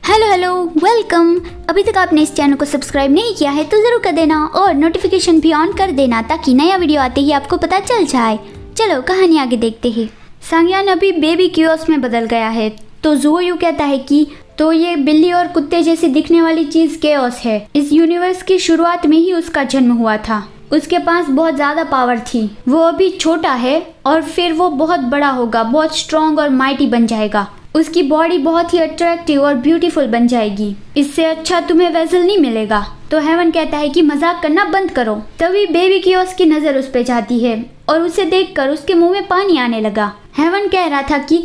Hello hello welcome. अभी तक आपने इस चैनल को सब्सक्राइब नहीं किया है तो ज़रूर कर देना और नोटिफिकेशन भी ऑन कर देना ताकि नया वीडियो आते ही आपको पता चल जाए। चलो कहानी आगे देखते हैं। सांगयान अभी बेबी कियोस्क में बदल गया है तो ज़ुओयू कहता है कि तो ये बिल्ली और कुत्ते जैसी दिखने वाली चीज़ केओस है। इस यूनिवर्स की शुरुआत में ही उसका जन्म हुआ था। उसके पास बहुत ज़्यादा पावर थी। वो अभी छोटा है और फिर वो बहुत बड़ा होगा, बहुत स्ट्रॉन्ग और माइटी बन जाएगा। उसकी बॉडी बहुत ही अट्रैक्टिव और ब्यूटीफुल बन जाएगी। इससे अच्छा तुम्हें वेसल नहीं मिलेगा। तो हेवन कहता है कि मजाक करना बंद करो। तभी बेबी कियोस्क की नज़र उस पे जाती है और उसे देखकर उसके मुंह में पानी आने लगा। हेवन कह रहा था कि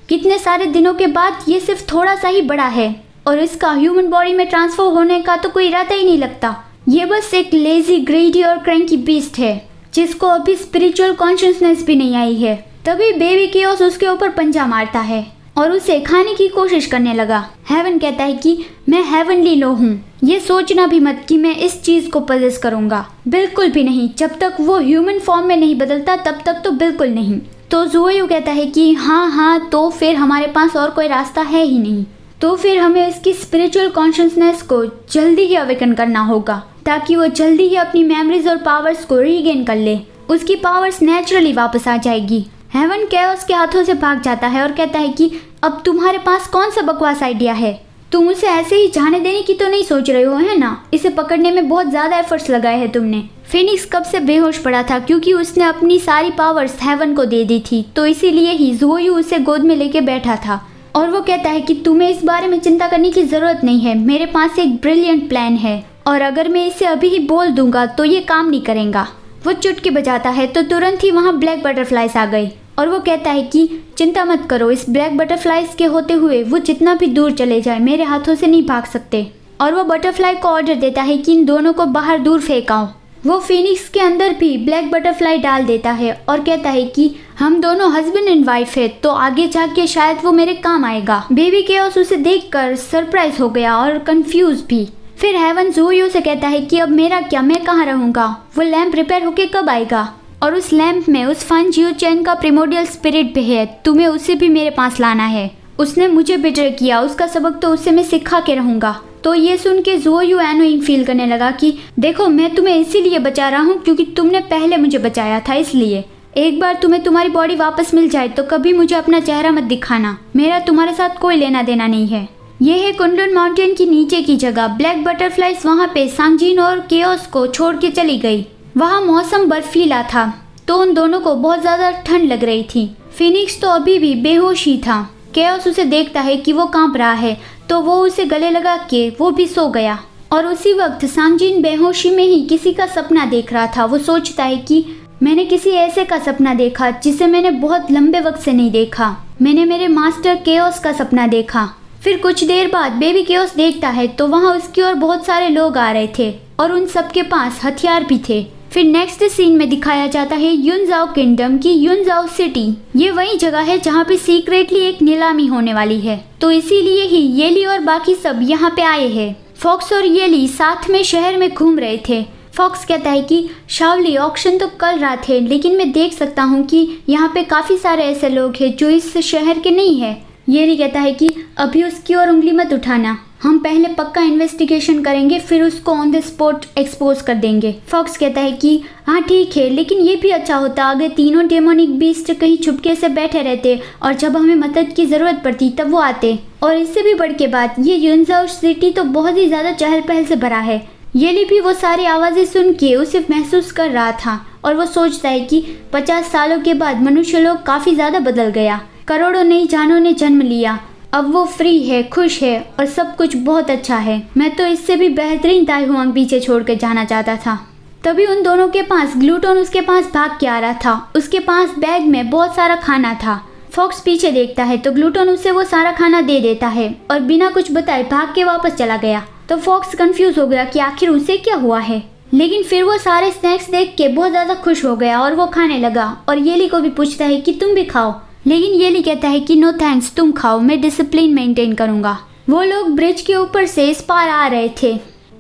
कितने सारे दिनों के बाद ये सिर्फ थोड़ा सा ही बड़ा है और इसका ह्यूमन बॉडी में ट्रांसफर होने का तो कोई इरादा ही नहीं लगता। ये बस एक लेजी, ग्रेडी और क्रैंकी बीस्ट है जिसको अभी स्पिरिचुअल कॉन्शियसनेस भी नहीं आई है। तभी बेबी कियोस्क उसके ऊपर पंजा मारता है और उसे खाने की कोशिश करने लगा। हेवन कहता है कि मैं हेवनली लो हूँ, ये सोचना भी मत कि मैं इस चीज को पजेस करूंगा, बिल्कुल भी नहीं। जब तक वो ह्यूमन फॉर्म में नहीं बदलता तब तक तो बिल्कुल नहीं। तो ज़ुओयू कहता है कि हाँ तो फिर हमारे पास और कोई रास्ता है ही नहीं। तो फिर हमें इसकी स्पिरिचुअल कॉन्शियसनेस को जल्दी ही अवेकन करना होगा ताकि वो जल्दी ही अपनी मेमोरीज और पावर्स को रीगेन कर ले। उसकी पावर्स नेचुरली वापस आ जाएगी। हेवन केओस के हाथों से भाग जाता है और कहता है कि अब तुम्हारे पास कौन सा बकवास आइडिया है? तुम उसे ऐसे ही जाने देने की तो नहीं सोच रहे हो, है ना? इसे पकड़ने में बहुत ज़्यादा एफर्ट्स लगाए हैं तुमने। फिनिक्स कब से बेहोश पड़ा था क्योंकि उसने अपनी सारी पावर्स हेवन को दे दी थी, तो इसीलिए ही ज़ुओयू उसे गोद में लेके बैठा था। और वो कहता है कि तुम्हें इस बारे में चिंता करने की ज़रूरत नहीं है, मेरे पास एक ब्रिलियंट प्लान है और अगर मैं इसे अभी ही बोल दूंगा तो ये काम नहीं करेगा। वो चुटकी बजाता है तो तुरंत ही वहाँ ब्लैक बटरफ्लाइज आ गई और वो कहता है कि चिंता मत करो, इस ब्लैक बटरफ्लाइज के होते हुए वो जितना भी दूर चले जाए मेरे हाथों से नहीं भाग सकते। और वो बटरफ्लाई को ऑर्डर देता है कि इन दोनों को बाहर दूर फेंकाओ। वो फिनिक्स के अंदर भी ब्लैक बटरफ्लाई डाल देता है और कहता है कि हम दोनों हस्बैंड एंड वाइफ है तो आगे जाके शायद वो मेरे काम आएगा। बेबी केओस उसे देखकर सरप्राइज हो गया और कंफ्यूज भी। फिर हेवन ज़ुओयू से कहता है कि अब मेरा क्या, मैं कहाँ रहूँगा? वो लैंप रिपेयर होके कब आएगा? और उस लैंप में उस फन जियो चैन का प्रिमोडियल स्पिरिट भी है, तुम्हें उसे भी मेरे पास लाना है। उसने मुझे बिट्रे किया, उसका सबक तो उससे मैं सिखा के रहूँगा। तो ये सुन के ज़ुओयू एनोइंग फील करने लगा कि देखो मैं तुम्हें इसीलिए बचा रहा हूँ क्योंकि तुमने पहले मुझे बचाया था, इसलिए एक बार तुम्हें तुम्हारी बॉडी वापस मिल जाए तो कभी मुझे अपना चेहरा मत दिखाना। मेरा तुम्हारे साथ कोई लेना देना नहीं है। ये है कुंडुन माउंटेन की नीचे की जगह। ब्लैक बटरफ्लाइज वहाँ पे सांगजिन और केओस को छोड़ के चली गई। वहाँ मौसम बर्फीला था तो उन दोनों को बहुत ज़्यादा ठंड लग रही थी। फिनिक्स तो अभी भी बेहोश ही था। केओस उसे देखता है कि वो कांप रहा है तो वो उसे गले लगा के वो भी सो गया। और उसी वक्त सांगजिन बेहोशी में ही किसी का सपना देख रहा था। वो सोचता है कि मैंने किसी ऐसे का सपना देखा जिसे मैंने बहुत लंबे वक्त से नहीं देखा। मैंने मेरे मास्टर केओस का सपना देखा। फिर कुछ देर बाद बेबी केओस देखता है तो वहाँ उसकी ओर बहुत सारे लोग आ रहे थे और उन सबके पास हथियार भी थे। फिर नेक्स्ट सीन में दिखाया जाता है युनजाओ किंगडम की युनजाओ सिटी। ये वही जगह है जहाँ पे सीक्रेटली एक नीलामी होने वाली है, तो इसीलिए ही येली और बाकी सब यहाँ पे आए हैं। फॉक्स और येली साथ में शहर में घूम रहे थे। फॉक्स कहता है कि शावली ऑक्शन तो कल रात है लेकिन मैं देख सकता हूँ कि यहाँ पे काफी सारे ऐसे लोग हैं जो इस शहर के नहीं है। येली कहता है कि अभी उसकी ओर उंगली मत उठाना, हम पहले पक्का इन्वेस्टिगेशन करेंगे फिर उसको ऑन द स्पॉट एक्सपोज कर देंगे। फॉक्स कहता है कि हाँ ठीक है, लेकिन ये भी अच्छा होता अगर तीनों डेमोनिक बीस्ट कहीं छुपके से बैठे रहते और जब हमें मदद की ज़रूरत पड़ती तब वो आते। और इससे भी बढ़ के बात, ये युनजाओ सिटी तो बहुत ही ज़्यादा चहल पहल से भरा है। येली भी वो सारी आवाज़ें सुन के उसे महसूस कर रहा था और वो सोचता है कि 50 सालों के बाद मनुष्य लोग काफ़ी ज़्यादा बदल गया। करोड़ों नई जानों ने जन्म लिया, अब वो फ्री है, खुश है और सब कुछ बहुत अच्छा है। मैं तो इससे भी बेहतरीन ताई हुआंग पीछे छोड़ कर जाना चाहता था। तभी उन दोनों के पास ग्लूटोन उसके पास भाग के आ रहा था। उसके पास बैग में बहुत सारा खाना था। फॉक्स पीछे देखता है तो ग्लूटोन उसे वो सारा खाना दे देता है और बिना कुछ बताए भाग के वापस चला गया। तो फॉक्स कंफ्यूज हो गया कि आखिर उसे क्या हुआ है, लेकिन फिर वो सारे स्नैक्स देख के बहुत ज़्यादा खुश हो गया और वो खाने लगा। और येली को भी पूछता है कि तुम भी खाओ, लेकिन येली कहता है कि नो थैंक्स, तुम खाओ, मैं डिसिप्लिन मेंटेन करूंगा। वो लोग ब्रिज के ऊपर से इस पार आ रहे थे।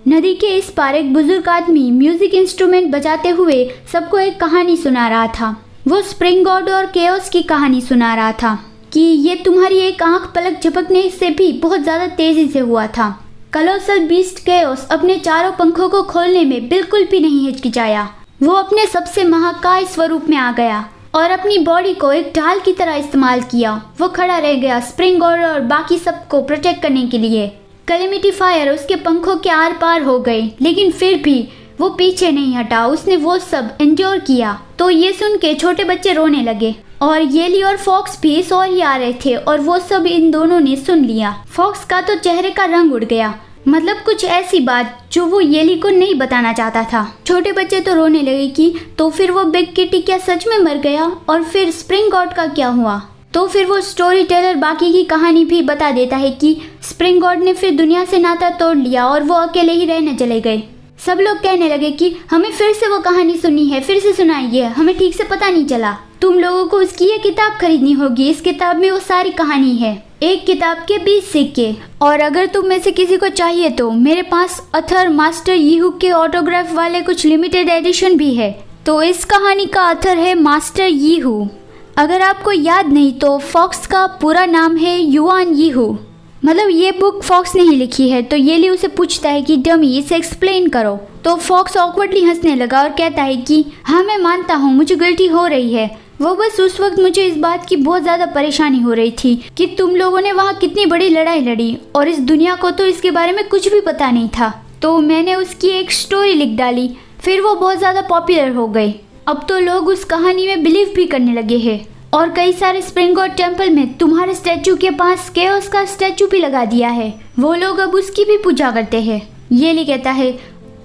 नदी के इस पार एक बुजुर्ग आदमी म्यूजिक इंस्ट्रूमेंट बजाते हुए सबको एक कहानी सुना रहा था। वो स्प्रिंग गॉड और केओस की कहानी सुना रहा था। कि ये तुम्हारी एक आंख पलक झपकने से भी बहुत ज़्यादा तेज़ी से हुआ था। कलोसल बीस्ट केओस अपने चारों पंखों को खोलने में बिल्कुल भी नहीं हिचकिचाया। वो अपने सबसे महाकाय स्वरूप में आ गया और अपनी बॉडी को एक ढाल की तरह इस्तेमाल किया। वो खड़ा रह गया स्प्रिंग और बाकी सबको प्रोटेक्ट करने के लिए। कैलेमिटी फायर उसके पंखों के आर पार हो गई, लेकिन फिर भी वो पीछे नहीं हटा। उसने वो सब एंड्योर किया। तो ये सुन के छोटे बच्चे रोने लगे और येली और फॉक्स भी इस ओर ही आ रहे थे और वो सब इन दोनों ने सुन लिया। फॉक्स का तो चेहरे का रंग उड़ गया, मतलब कुछ ऐसी बात जो वो येली को नहीं बताना चाहता था। छोटे बच्चे तो रोने लगे कि तो फिर वो बिग किटी क्या सच में मर गया, और फिर स्प्रिंग गॉड का क्या हुआ। तो फिर वो स्टोरी टेलर बाकी की कहानी भी बता देता है कि स्प्रिंग गॉड ने फिर दुनिया से नाता तोड़ लिया और वो अकेले ही रहने चले गए। सब लोग कहने लगे कि हमें फिर से वो कहानी सुननी है, फिर से सुनाइए, हमें ठीक से पता नहीं चला। तुम लोगों को उसकी ये किताब खरीदनी होगी, इस किताब में वो सारी कहानी है। एक किताब के 20 सिक्के, और अगर तुम में से किसी को चाहिए तो मेरे पास अथर मास्टर यीहू के ऑटोग्राफ वाले कुछ लिमिटेड एडिशन भी है। तो इस कहानी का अथर है मास्टर यीहू। अगर आपको याद नहीं तो फॉक्स का पूरा नाम है युआन यीहू, मतलब ये बुक फॉक्स ने ही लिखी है। तो येली उसे पूछता है कि डमी इसे एक्सप्लेन करो। तो फॉक्स ऑकवर्डली हंसने लगा और कहता है कि हाँ मैं मानता हूँ मुझे गलती हो रही है। वो बस उस वक्त मुझे इस बात की बहुत ज़्यादा परेशानी हो रही थी कि तुम लोगों ने वहाँ कितनी बड़ी लड़ाई लड़ी और इस दुनिया को तो इसके बारे में कुछ भी पता नहीं था। तो मैंने उसकी एक स्टोरी लिख डाली, फिर वो बहुत ज़्यादा पॉपुलर हो गई। अब तो लोग उस कहानी में बिलीव भी करने लगे हैं और कई सारे स्प्रिंग गॉड टेम्पल में तुम्हारे स्टैचू के पास केओस का स्टैचू भी लगा दिया है। वो लोग अब उसकी भी पूजा करते हैं। येली कहता है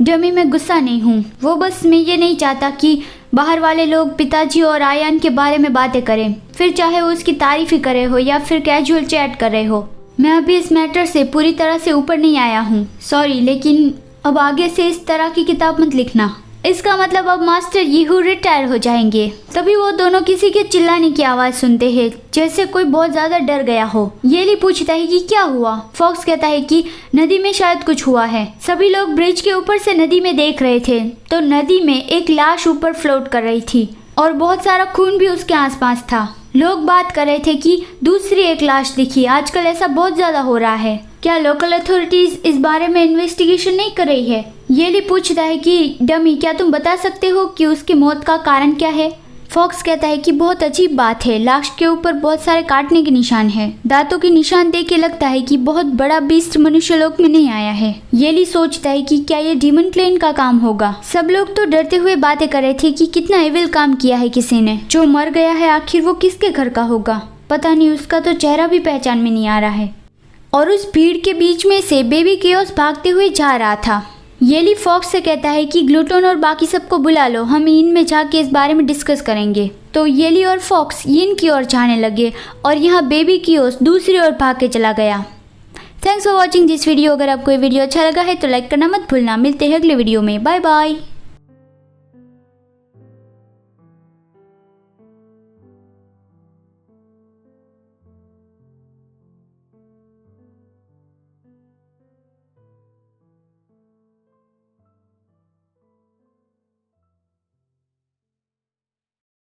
डमी मैं गुस्सा नहीं हूँ, वो बस मैं ये नहीं चाहता कि बाहर वाले लोग पिताजी और आयान के बारे में बातें करें, फिर चाहे वो उसकी तारीफ ही करे हो या फिर कैजुअल चैट कर रहे हो। मैं अभी इस मैटर से पूरी तरह से ऊपर नहीं आया हूँ, सॉरी, लेकिन अब आगे से इस तरह की किताब मत लिखना। इसका मतलब अब मास्टर यीहू रिटायर हो जाएंगे। तभी वो दोनों किसी के चिल्लाने की आवाज़ सुनते हैं, जैसे कोई बहुत ज़्यादा डर गया हो। येली पूछता है कि क्या हुआ। फॉक्स कहता है कि नदी में शायद कुछ हुआ है। सभी लोग ब्रिज के ऊपर से नदी में देख रहे थे तो नदी में एक लाश ऊपर फ्लोट कर रही थी और बहुत सारा खून भी उसके आसपास था। लोग बात कर रहे थे कि दूसरी एक लाश दिखी। आजकल ऐसा बहुत ज़्यादा हो रहा है। क्या लोकल अथॉरिटीज़ इस बारे में इन्वेस्टिगेशन नहीं कर रही है। येली पूछता है कि डमी क्या तुम बता सकते हो कि उसकी मौत का कारण क्या है। फॉक्स कहता है कि बहुत अजीब बात है, लाश के ऊपर बहुत सारे काटने के निशान हैं। दांतों के निशान देख के लगता है कि बहुत बड़ा बीस्ट मनुष्य लोक में नहीं आया है। येली सोचता है कि क्या ये डीमन क्लेन का काम होगा। सब लोग तो डरते हुए बातें कर रहे थे कि कितना एविल काम किया है किसी ने। जो मर गया है आखिर वो किसके घर का होगा, पता नहीं, उसका तो चेहरा भी पहचान में नहीं आ रहा है। और उस भीड़ के बीच में से बेबी केओस भागते हुए जा रहा था। येली फॉक्स से कहता है कि ग्लूटन और बाकी सबको बुला लो, हम इन में जाके इस बारे में डिस्कस करेंगे। तो येली और फॉक्स यिन की ओर जाने लगे और यहाँ बेबी केओस दूसरी ओर भाग के चला गया। Thanks for watching this video. अगर आपको ये वीडियो अच्छा लगा है तो लाइक करना मत भूलना। मिलते हैं अगले वीडियो में, बाय बाय।